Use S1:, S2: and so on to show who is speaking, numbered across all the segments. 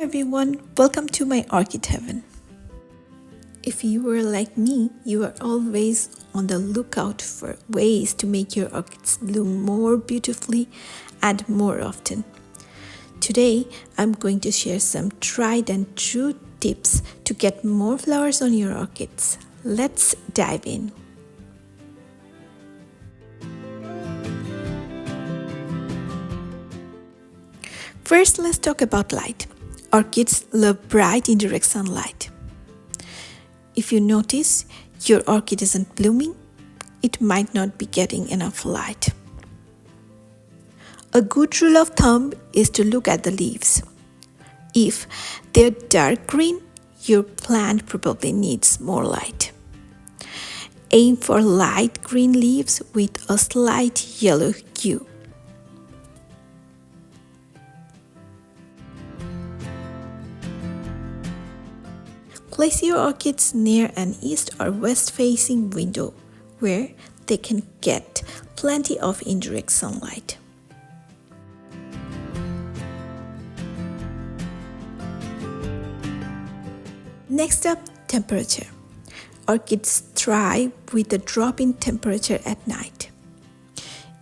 S1: Everyone, welcome to my orchid heaven. If you were like me, you are always on the lookout for ways to make your orchids bloom more beautifully and more often. Today, I'm going to share some tried and true tips to get more flowers on your orchids. Let's dive in. First, let's talk about light. Orchids love bright indirect sunlight. If you notice your orchid isn't blooming, it might not be getting enough light. A good rule of thumb is to look at the leaves. If they're dark green, your plant probably needs more light. Aim for light green leaves with a slight yellow hue. Place your orchids near an east or west facing window where they can get plenty of indirect sunlight. Next up, temperature. Orchids thrive with a drop in temperature at night.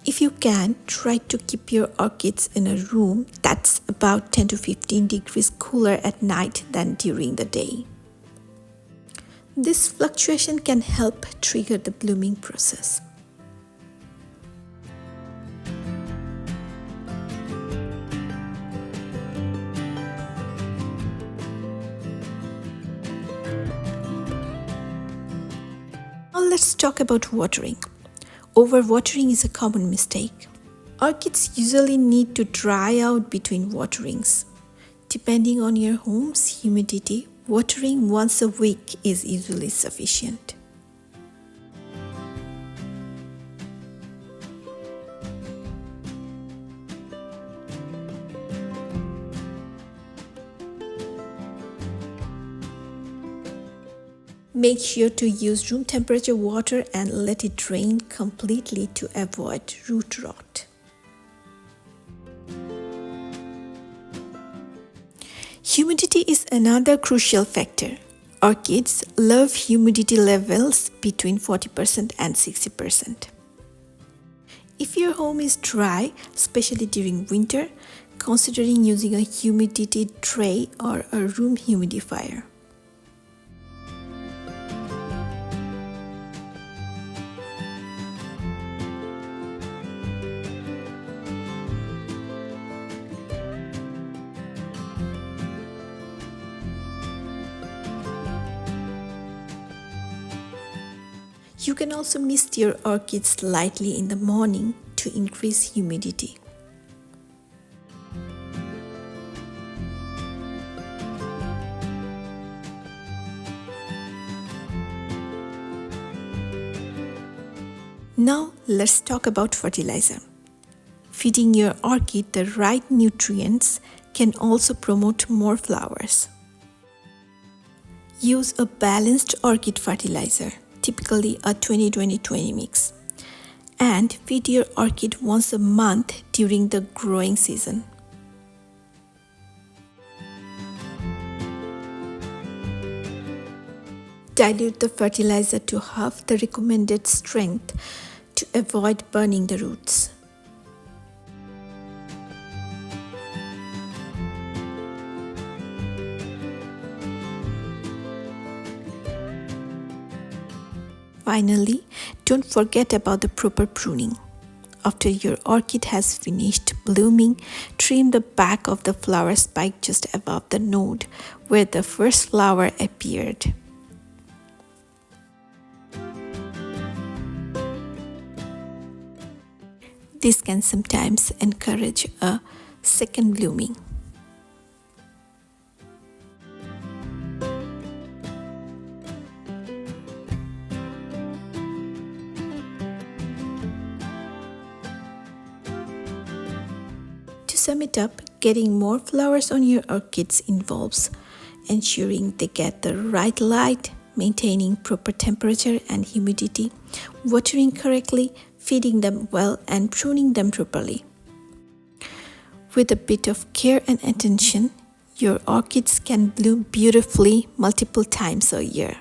S1: If you can, try to keep your orchids in a room that's about 10 to 15 degrees cooler at night than during the day. This fluctuation can help trigger the blooming process. Now let's talk about watering. Overwatering is a common mistake. Orchids usually need to dry out between waterings. Depending on your home's humidity, watering once a week is usually sufficient. Make sure to use room temperature water and let it drain completely to avoid root rot. Humidity is another crucial factor. Orchids love humidity levels between 40% and 60%. If your home is dry, especially during winter, consider using a humidity tray or a room humidifier. You can also mist your orchids slightly in the morning to increase humidity. Now let's talk about fertilizer. Feeding your orchid the right nutrients can also promote more flowers. Use a balanced orchid fertilizer, typically a 20-20-20 mix, and feed your orchid once a month during the growing season. Dilute the fertilizer to half the recommended strength to avoid burning the roots. Finally, don't forget about the proper pruning. After your orchid has finished blooming, trim the back of the flower spike just above the node where the first flower appeared. This can sometimes encourage a second blooming. To sum it up, getting more flowers on your orchids involves ensuring they get the right light, maintaining proper temperature and humidity, watering correctly, feeding them well, and pruning them properly. With a bit of care and attention, your orchids can bloom beautifully multiple times a year.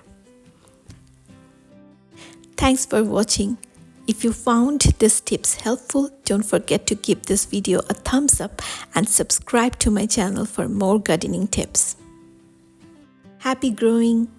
S1: Thanks for watching. If you found these tips helpful, don't forget to give this video a thumbs up and subscribe to my channel for more gardening tips. Happy growing!